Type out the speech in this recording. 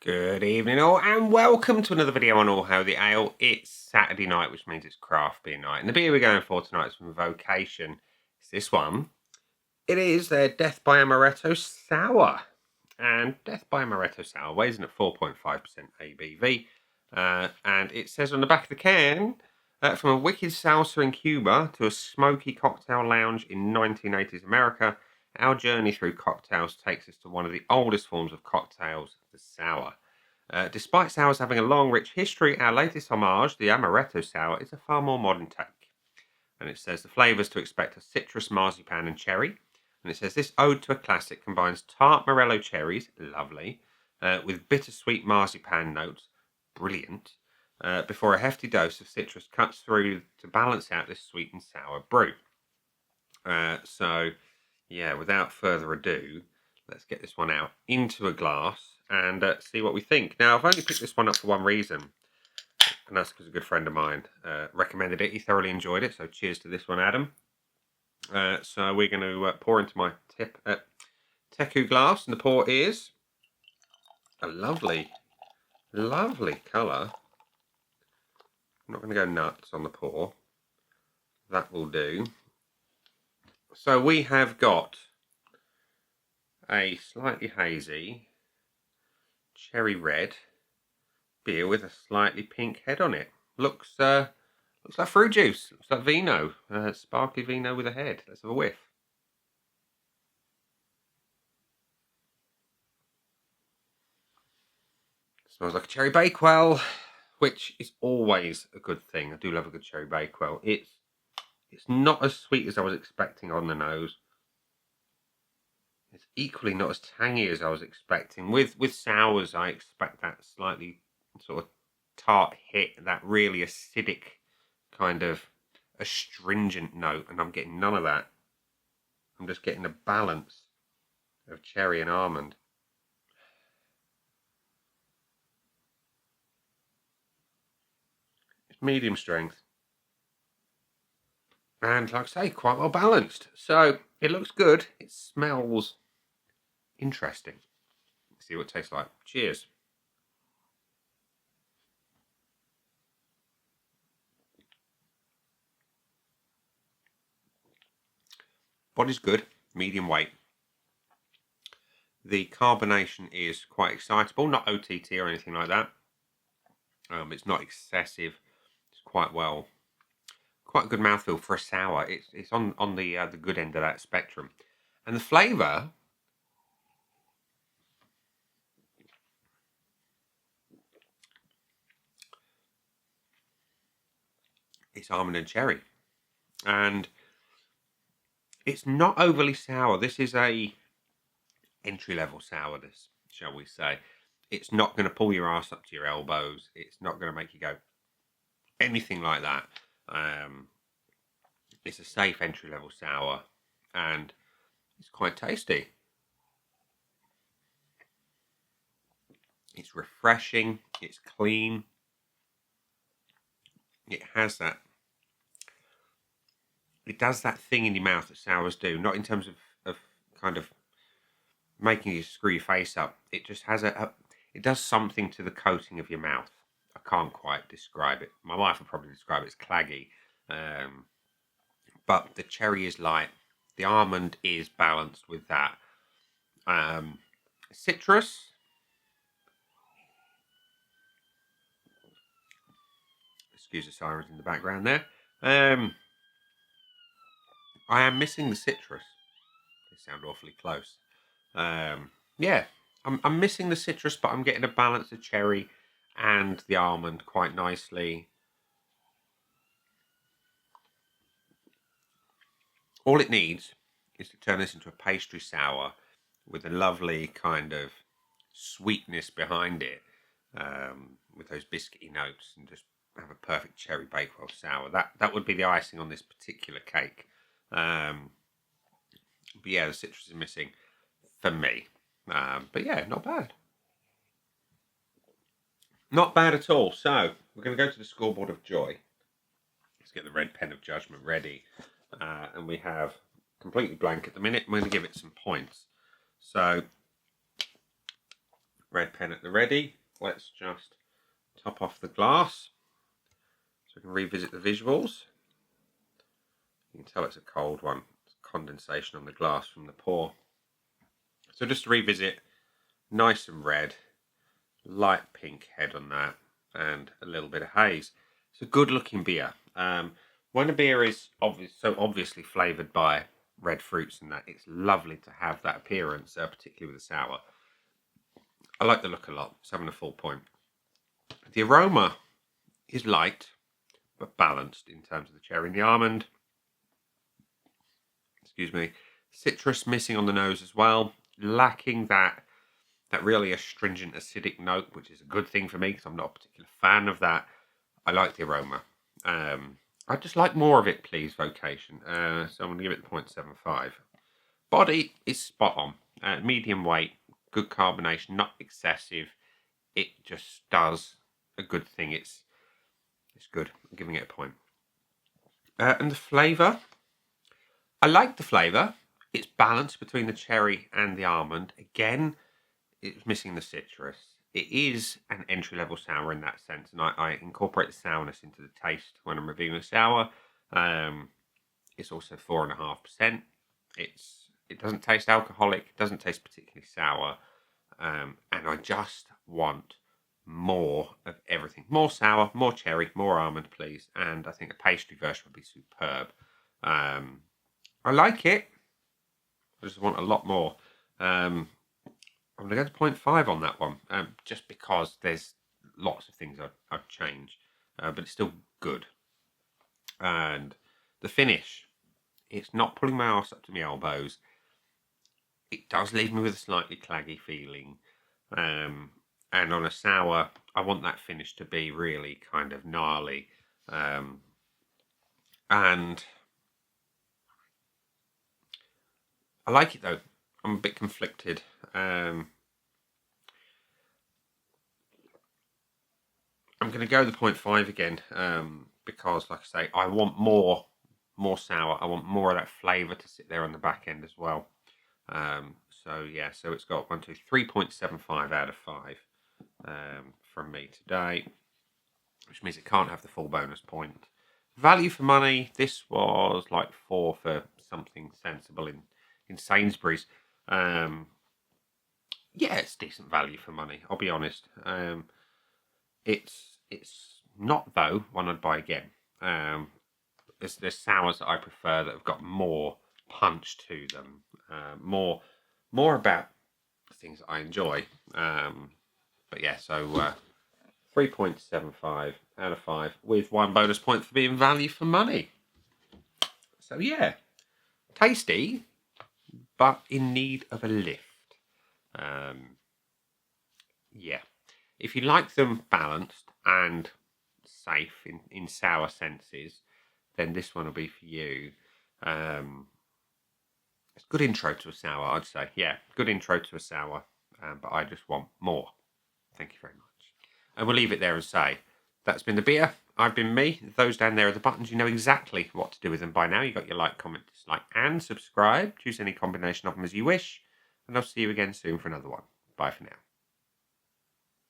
Good evening all and welcome to another video on All Hail the Ale. It's Saturday night, which means it's craft beer night. And the beer we're going for tonight is from Vocation. It's this one. It is their Death by Amaretto Sour. And Death by Amaretto Sour weighs in at 4.5% ABV. And it says on the back of the can, from a wicked salsa in Cuba to a smoky cocktail lounge in 1980s America, our journey through cocktails takes us to one of the oldest forms of cocktails, the sour. Despite sours having a long, rich history, our latest homage, the Amaretto Sour, is a far more modern take. And it says the flavours to expect are citrus, marzipan and cherry. And it says this ode to a classic combines tart morello cherries, lovely, with bittersweet marzipan notes, brilliant, before a hefty dose of citrus cuts through to balance out this sweet and sour brew. Yeah, without further ado, let's get this one out into a glass and see what we think. Now, I've only picked this one up for one reason, and that's because a good friend of mine recommended it. He thoroughly enjoyed it, so cheers to this one, Adam. So we're going to pour into my Teku glass, and the pour is a lovely, lovely colour. I'm not going to go nuts on the pour. That will do. So we have got a slightly hazy cherry red beer with a slightly pink head on it. Looks like fruit juice. Looks like vino, sparkly vino with a head. Let's have a whiff. Smells like a cherry bakewell, which is always a good thing. I do love a good cherry bakewell. It's not as sweet as I was expecting on the nose. It's equally not as tangy as I was expecting. With sours, I expect that slightly sort of tart hit, that really acidic kind of astringent note, and I'm getting none of that. I'm just getting a balance of cherry and almond. It's medium strength. And like I say, quite well balanced. So it looks good. It smells interesting. Let's see what it tastes like. Cheers. Body's good, medium weight. The carbonation is quite excitable, not OTT or anything like that. It's not excessive. It's quite a good mouthfeel for a sour. It's on the good end of that spectrum, and the flavour. It's almond and cherry, and it's not overly sour. This is a entry-level sourness, shall we say. It's not going to pull your ass up to your elbows. It's not going to make you go anything like that. It's a safe entry-level sour, and it's quite tasty. It's refreshing. It's clean. It has that. It does that thing in your mouth that sours do. Not in terms of kind of making you screw your face up. It just has it does something to the coating of your mouth. I can't quite describe it. My wife would probably describe it as claggy. But the cherry is light. The almond is balanced with that. Citrus. Excuse the sirens in the background there. I am missing the citrus. They sound awfully close. Yeah, I'm missing the citrus, but I'm getting a balance of cherry and the almond quite nicely. All it needs is to turn this into a pastry sour with a lovely kind of sweetness behind it, with those biscuity notes, and just have a perfect cherry bakewell sour. That would be the icing on this particular cake. But yeah, the citrus is missing for me. But yeah, not bad. Not bad at all. So we're going to go to the scoreboard of joy. Let's get the red pen of judgment ready. And we have completely blank at the minute. I'm going to give it some points. So red pen at the ready. Let's just top off the glass so we can revisit the visuals. You can tell it's a cold one. It's condensation on the glass from the pour. So just to revisit, nice and red, light pink head on that, and a little bit of haze. It's a good looking beer. When a beer is so obviously flavoured by red fruits and that, it's lovely to have that appearance, particularly with a sour. I like the look a lot. It's having a full point. The aroma is light but balanced in terms of the cherry and the almond. Excuse me. Citrus missing on the nose as well, lacking that really astringent acidic note, which is a good thing for me because I'm not a particular fan of that. I like the aroma. I'd just like more of it, please, Vocation. So I'm going to give it the 0.75. Body is spot on. Medium weight, good carbonation, not excessive. It just does a good thing. It's good. I'm giving it a point. And the flavour, I like the flavour. It's balanced between the cherry and the almond. Again, it's missing the citrus. It is an entry-level sour in that sense, and I incorporate the sourness into the taste when I'm reviewing a sour. It's also 4.5%. It doesn't taste alcoholic. It doesn't taste particularly sour, and I just want more of everything. More sour, more cherry, more almond, please. And I think a pastry version would be superb. I like it. I just want a lot more. I'm going to go to 0.5 on that one, just because there's lots of things I'd change, but it's still good. And the finish, it's not pulling my arse up to my elbows. It does leave me with a slightly claggy feeling. And on a sour, I want that finish to be really kind of gnarly. And I like it though. I'm a bit conflicted. I'm going to go the 0.5 again, because, like I say, I want more sour. I want more of that flavour to sit there on the back end as well. So yeah, so it's got 3.75 out of 5 from me today, which means it can't have the full bonus point. Value for money, this was like 4 for something sensible in Sainsbury's. Yeah, it's decent value for money, I'll be honest. It's not, though, one I'd buy again. There's sours that I prefer that have got more punch to them, more about things that I enjoy. But yeah, so 3.75 out of 5 with 1 bonus point for being value for money. So yeah, tasty, but in need of a lift. Yeah, if you like them balanced and safe in sour senses, then this one will be for you. It's a good intro to a sour, I'd say. Yeah, good intro to a sour, but I just want more. Thank you very much. And we'll leave it there and say, that's been the beer. I've been me. Those down there are the buttons. You know exactly what to do with them by now. You've got your like, comment, dislike, and subscribe. Choose any combination of them as you wish. And I'll see you again soon for another one. Bye for now.